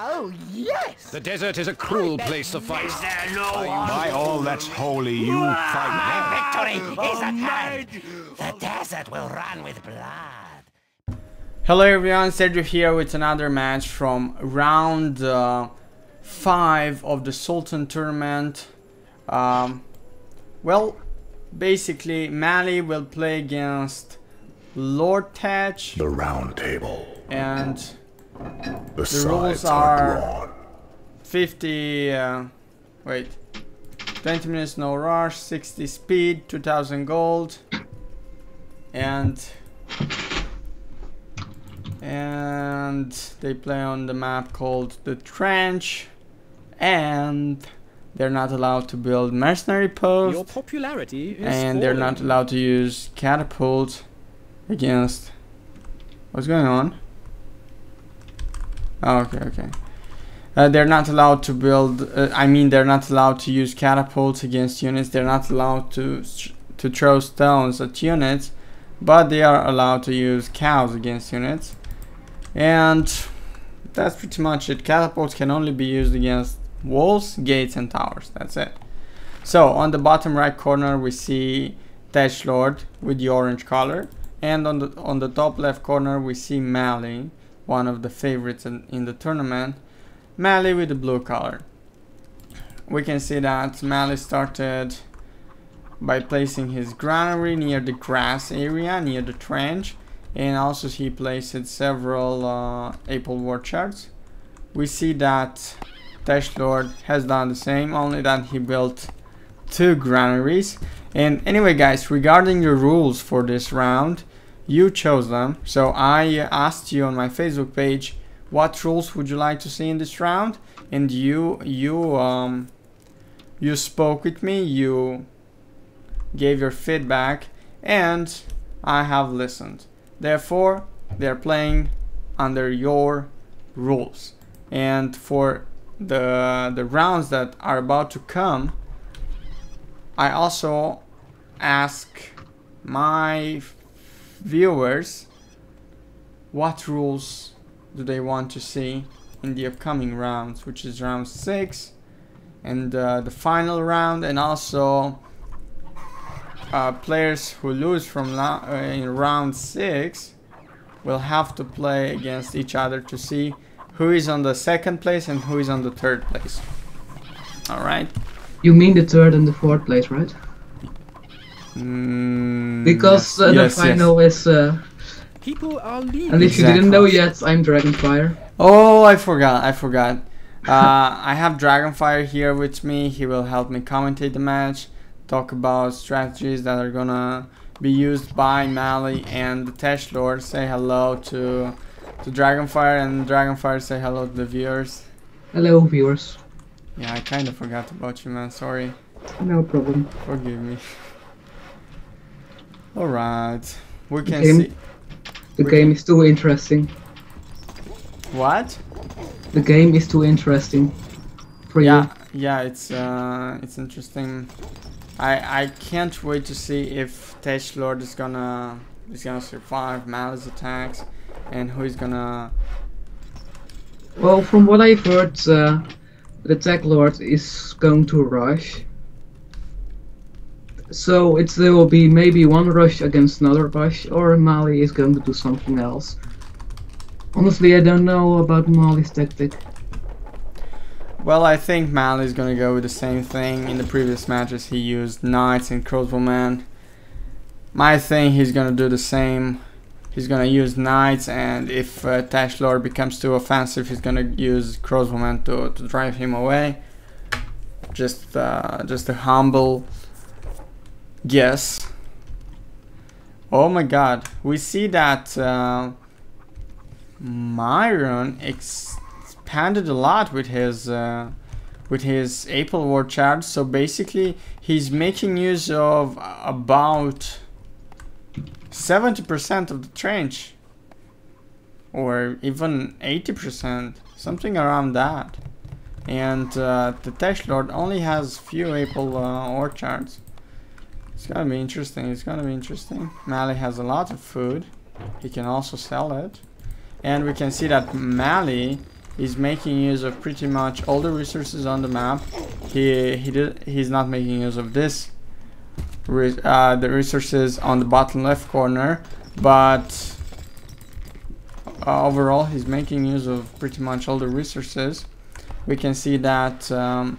Oh, yes! The desert is a cruel place to fight. Is there no one? By all that's holy, you fight My there. victory is at hand. The desert will run with blood. Hello everyone, Sergio here with another match from round 5 of the Sultan tournament. Well, basically Maly will play against TheLordTech. The round table. And The rules are 50, 20 minutes no rush, 60 speed, 2000 gold, and they play on the map called the Trench, and they're not allowed to build mercenary posts. Your popularity is and they're not allowed to use catapult against... What's going on? Oh, okay. They're not allowed to build. They're not allowed to use catapults against units. They're not allowed to throw stones at units, but they are allowed to use cows against units. And that's pretty much it. Catapults can only be used against walls, gates, and towers. That's it. So on the bottom right corner we see TheLord with the orange color, and on the top left corner we see Maly, one of the favorites in the tournament, Maly with the blue color. We can see that Maly started by placing his granary near the grass area, near the trench, and also he placed several Apple Orchards. We see that TheLord has done the same, only that he built 2 granaries. And anyway guys, regarding the rules for this round, you chose them, so I asked you on my Facebook page what rules would you like to see in this round, and you spoke with me, you gave your feedback, and I have listened. Therefore, they're playing under your rules. And for the rounds that are about to come, I also ask my viewers what rules do they want to see in the upcoming rounds, which is round 6 and the final round, and also players who lose from in round 6 will have to play against each other to see who is on the 2nd place and who is on the 3rd place. Alright? You mean the 3rd and the 4th place, right? Because yes, the final is... People are leaving. And if you didn't know yet, I'm Dragonfire. Oh, I forgot. I have Dragonfire here with me. He will help me commentate the match, talk about strategies that are gonna be used by Maly and the TheLord. Say hello to Dragonfire, and Dragonfire say hello to the viewers. Hello, viewers. Yeah, I kind of forgot about you, man. Sorry. No problem. Forgive me. Alright. We can see... The game is too interesting. What? The game is too interesting for you. Yeah, it's interesting. I can't wait to see if TheLord is gonna survive Maly's attacks, and who is gonna... Well, from what I've heard, the TheLord is going to rush. So there will be maybe one rush against another rush, or Maly is going to do something else. Honestly, I don't know about Maly's tactic. Well, I think Maly is gonna go with the same thing. In the previous matches he used knights and crossbowmen. My thing, he's gonna do the same. He's gonna use knights, and if TheLord becomes too offensive, he's gonna use crossbowmen to drive him away. Just a humble guess. Oh my god, we see that Myron expanded a lot with his Apple Orchard, so basically he's making use of about 70% of the trench, or even 80%, something around that. And the TheLord only has few Apple Orchards. It's gonna be interesting. Maly has a lot of food. He can also sell it. And we can see that Maly He's making use of pretty much all the resources on the map. He's not making use of this the resources on the bottom left corner, but overall he's making use of pretty much all the resources. We can see that the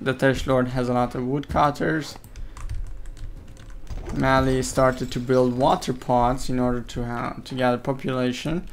TheLord has a lot of woodcutters. Maly started to build water pots in order to gather population.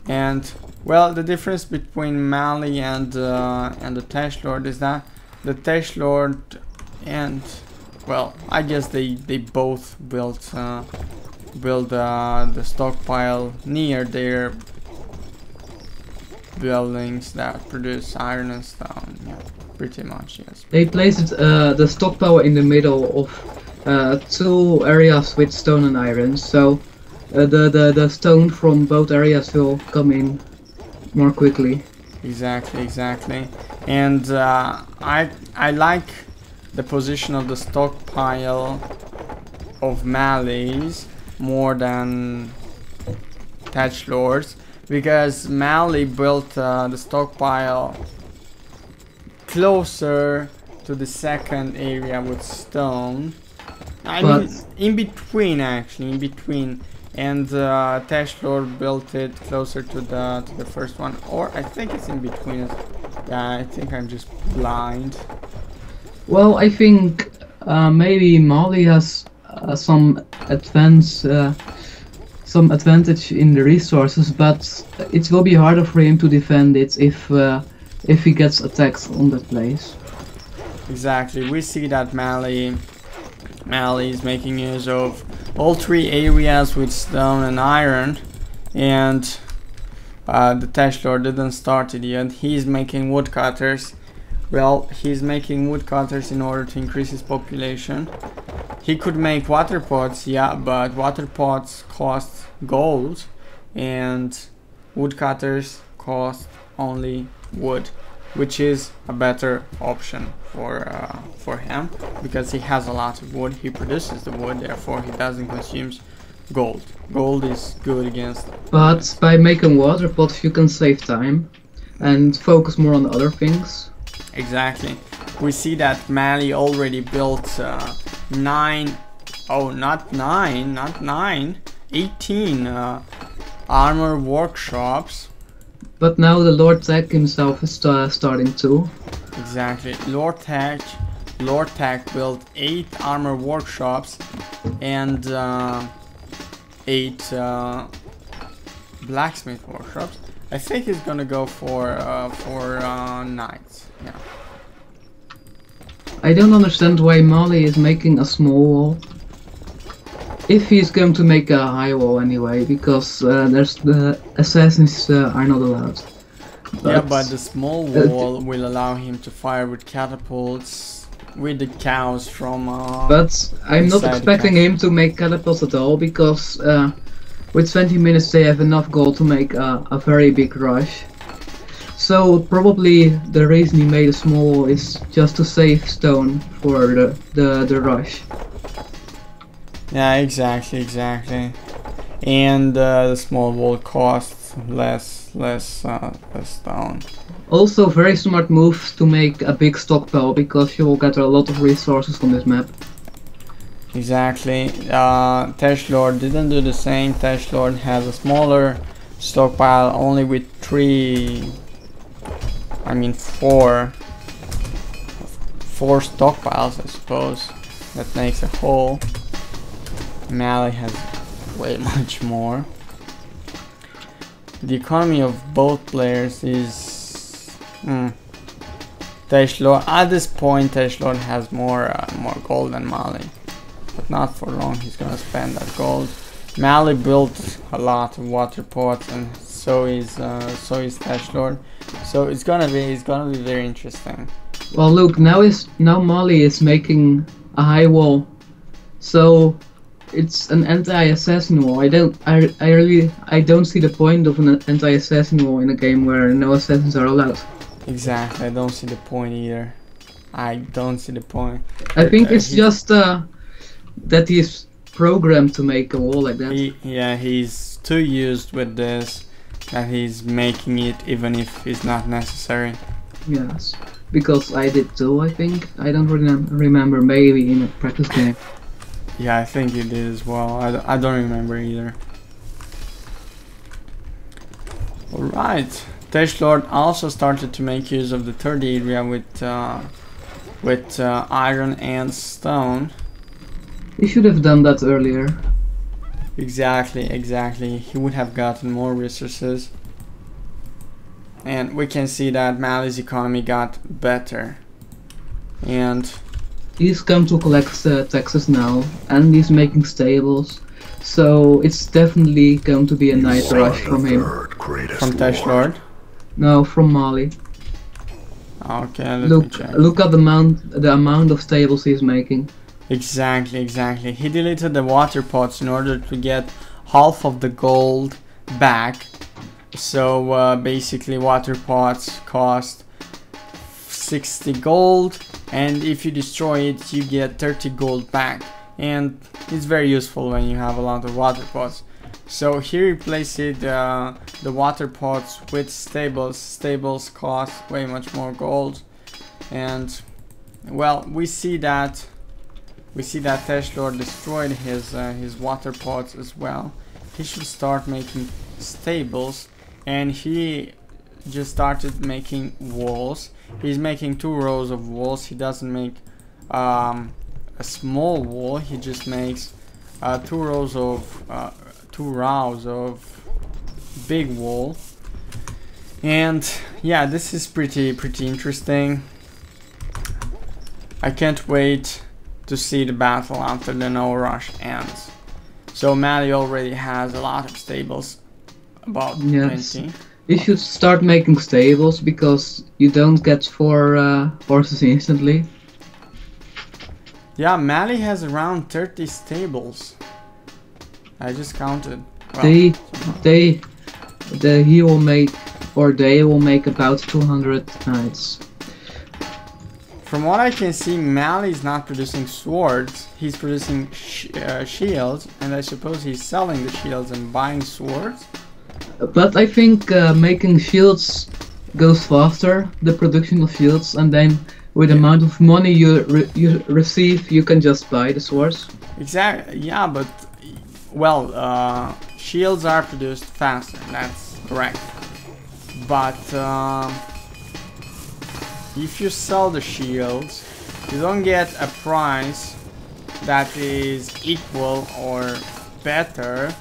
And well, the difference between Maly and the TheLord is that the TheLord and, well, I guess they both built the stockpile near their buildings that produce iron and stone. Yeah, pretty much, yes. They placed the stockpile in the middle of 2 areas with stone and iron, so the stone from both areas will come in more quickly. Exactly. And I like the position of the stockpile of Maly's more than TheLord's, because Maly built the stockpile closer to the second area with stone. I mean, in between, and TheLord built it closer to the first one, or I think it's in between. Yeah, I think I'm just blind. Well, I think maybe Maly has some advantage in the resources, but it will be harder for him to defend it if he gets attacked on that place. Exactly. We see that Maly is making use of all 3 areas with stone and iron, and the TheLord didn't start it yet. He's making woodcutters. Well, he's making woodcutters in order to increase his population. He could make water pots, yeah, but water pots cost gold, and woodcutters cost only wood, which is a better option for him, because he has a lot of wood. He produces the wood, therefore he doesn't consume gold. Gold is good against. But by making water pots, you can save time and focus more on other things. Exactly. We see that Maly already built 18 armor workshops. But now the TheLordTech himself is starting to. Exactly. TheLordTech built 8 armor workshops and 8 blacksmith workshops. I think he's gonna go for knights. Yeah. I don't understand why Maly is making a small wall. If he's going to make a high wall anyway, because there's the assassins are not allowed. But the small wall will allow him to fire with catapults with the cows from. But I'm not expecting him to make catapults at all, because with 20 minutes they have enough gold to make a very big rush. So probably the reason he made a small wall is just to save stone for the rush. Yeah, exactly. And the small wall costs less stone. Also, very smart move to make a big stockpile, because you will get a lot of resources on this map. Exactly. TheLord didn't do the same. TheLord has a smaller stockpile, only with 4 stockpiles, I suppose. That makes a whole. Maly has way much more. The economy of both players is TheLord. At this point, TheLord has more gold than Maly, but not for long. He's gonna spend that gold. Maly built a lot of water pots, and so is TheLord. So it's gonna be very interesting. Well, look, now Maly is making a high wall, so it's an anti-assassin wall. I don't see the point of an anti-assassin wall in a game where no assassins are allowed. Exactly, I don't see the point either. I don't see the point. I think it's just that he's programmed to make a wall like that. He's too used with this. that he's making it even if it's not necessary. Yes, because I did too, I think. I don't remember, maybe in a practice game. Yeah, I think you did as well. I don't remember either. Alright, TheLord also started to make use of the third area with iron and stone. He should have done that earlier. Exactly. He would have gotten more resources. And we can see that Maly's economy got better. And he's come to collect taxes now, and he's making stables. So it's definitely going to be a nice rush from him. From TheLord? No, from Maly. Okay, let me check. Look at the amount of stables he's making. Exactly. He deleted the water pots in order to get half of the gold back. So basically water pots cost 60 gold, and if you destroy it you get 30 gold back, and it's very useful when you have a lot of water pots. So he replaced the water pots with stables. Stables cost way much more gold, and well, we see that TheLord destroyed his water pots as well. He should start making stables, and he just started making walls. He's making 2 rows of walls. He doesn't make a small wall. He just makes 2 rows of big wall. And yeah, this is pretty interesting. I can't wait to see the battle after the no rush ends. So Maly already has a lot of stables, about 20. You should start making stables, because you don't get 4 horses instantly. Yeah, Maly has around 30 stables. I just counted. Well, They will make about 200 knights. from what I can see, Maly is not producing swords. He's producing shields, and I suppose he's selling the shields and buying swords. But I think making shields goes faster, the production of shields, and then with the amount of money you receive, you can just buy the swords. Exactly. Yeah, but well, shields are produced faster. That's correct. But if you sell the shields, you don't get a price that is equal or better.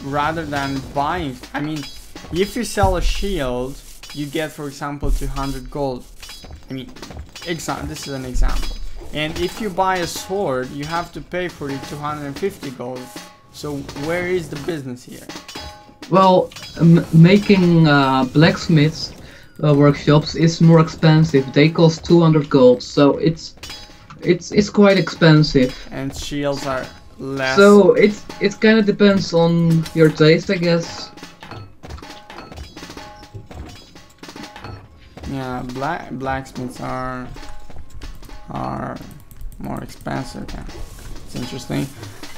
Rather than buying, I mean, if you sell a shield, you get, for example, 200 gold. I mean, this is an example. And if you buy a sword, you have to pay for it 250 gold. So where is the business here? Well, making blacksmiths workshops is more expensive. They cost 200 gold, so it's quite expensive. And shields are less. So it kind of depends on your taste, I guess. Yeah, blacksmiths are more expensive. Yeah, it's interesting.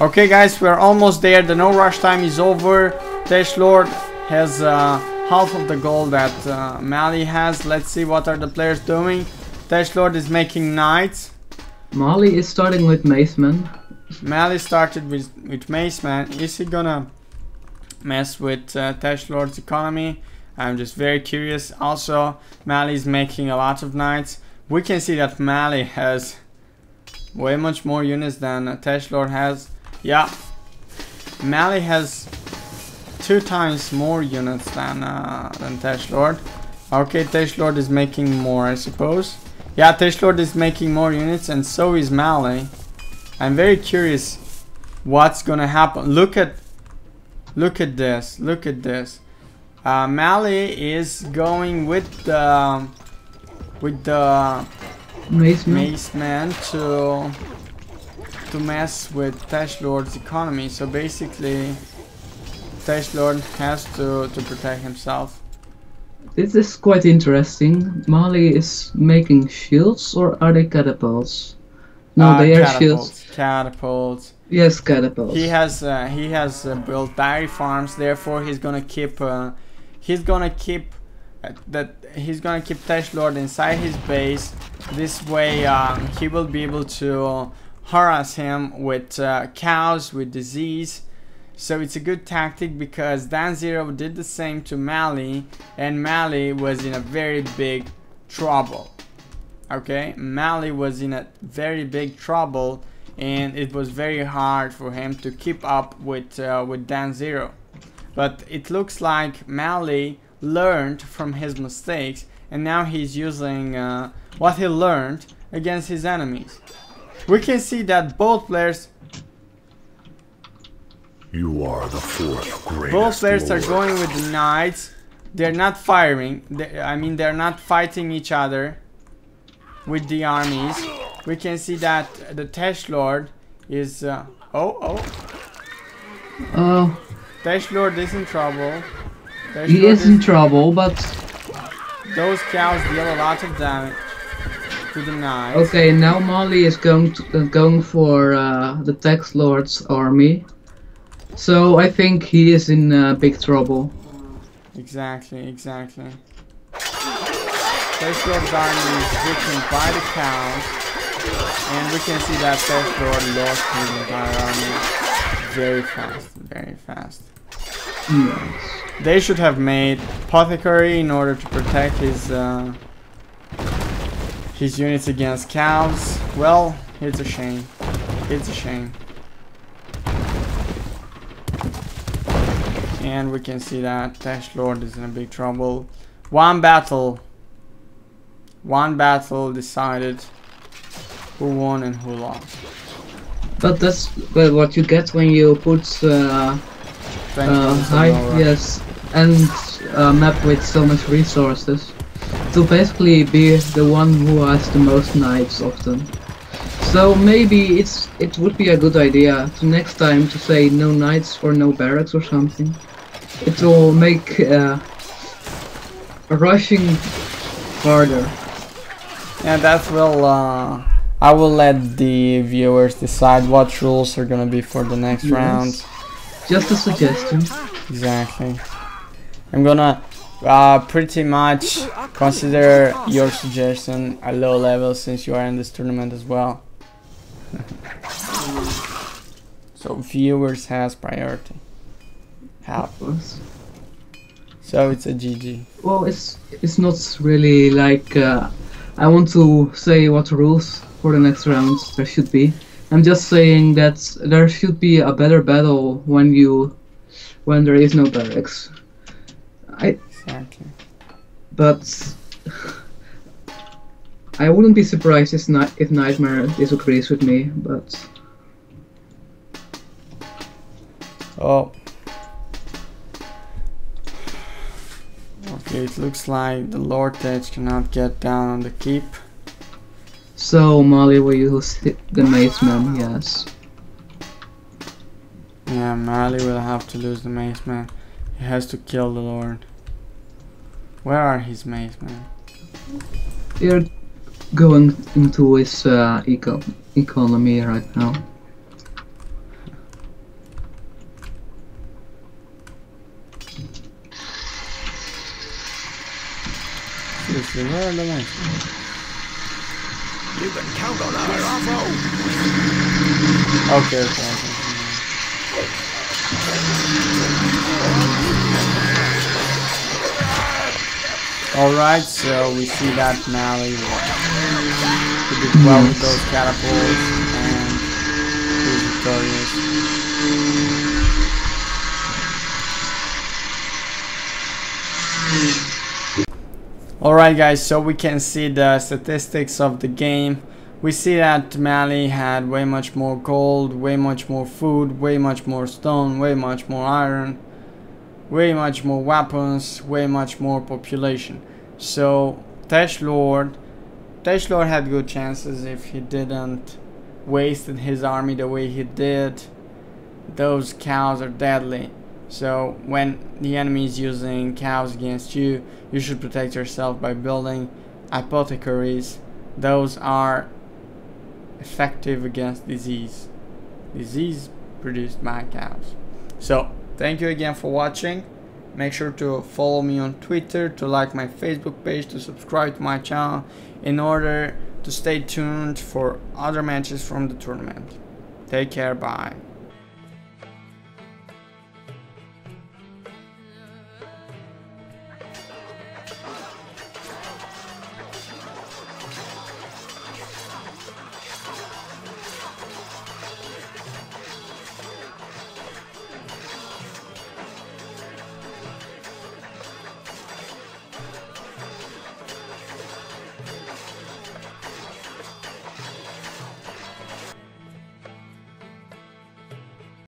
Okay, guys, we're almost there. The no rush time is over. TheLord has half of the gold that Maly has. Let's see what are the players doing. TheLord is making knights. Maly is starting with macemen. Maly started with macemen. Is he gonna mess with TheLord's economy? I'm just very curious. Also, Maly is making a lot of knights. We can see that Maly has way much more units than TheLord has. Yeah, Maly has 2 times more units than TheLord. Okay, TheLord is making more, I suppose. Yeah, TheLord is making more units, and so is Maly. I'm very curious what's gonna happen. Look at this. Look at this. Maly is going with the maceman to mess with TheLord's economy. So basically, TheLord has to protect himself. This is quite interesting. Maly is making shields, or are they catapults? No, they are catapults. shields. Catapults. Yes, catapults. He has built dairy farms. Therefore, he's gonna keep he's gonna keep TheLord inside his base. This way, he will be able to harass him with cows, with disease. So it's a good tactic because Dan Zero did the same to Maly, and Maly was in a very big trouble. Okay, Maly was in a very big trouble, and it was very hard for him to keep up with Dan Zero. But it looks like Maly learned from his mistakes, and now he's using what he learned against his enemies. We can see that both players You are the fourth greatest Both players are lord. going with the knights. They're not firing. They're not fighting each other with the armies. We can see that the TheLord is... Oh, TheLord is in trouble. he is in trouble, but... Those cows deal a lot of damage to the knights. Okay, now Maly is going for the TheLord's army. So I think he is in big trouble. Exactly. TheLord's army is weakened by the cows, and we can see that TheLord lost his entire army very fast. Yes. They should have made apothecary in order to protect his units against cows. Well, it's a shame. And we can see that TheLord is in a big trouble. One battle decided who won and who lost. But that's what you get when you put yes, and a map with so much resources. To basically be the one who has the most knights often. So maybe it would be a good idea to next time to say no knights or no barracks or something. It will make rushing harder. Yeah, that will I will let the viewers decide what rules are gonna be for the next round. Just a suggestion. Exactly. I'm gonna pretty much consider your suggestion a low level since you are in this tournament as well. So viewers has priority. So it's a GG. Well, it's not really like I want to say what rules for the next rounds there should be. I'm just saying that there should be a better battle when there is no barracks. Exactly. But I wouldn't be surprised if Nightmare disagrees with me, but... Oh. Okay, it looks like TheLordTech cannot get down on the keep. So Maly will use the Maceman, yes. Yeah, Maly will have to lose the Maceman. He has to kill the Lord. Where are his Macemen? They're going into his economy right now. Seriously, where are the Macemen? You can count on our offer. Okay. Alright, so we see that Maly did well with those catapults and he's victorious. Alright guys, so we can see the statistics of the game. We see that Maly had way much more gold, way much more food, way much more stone, way much more iron, way much more weapons, way much more population. So TheLord had good chances if he didn't wasted his army the way he did. Those cows are deadly. So when the enemy is using cows against you, you should protect yourself by building apothecaries. Those are effective against disease produced by cows. So thank you again for watching. Make sure to follow me on Twitter, to like my Facebook page, to subscribe to my channel in order to stay tuned for other matches from the tournament. Take care, bye.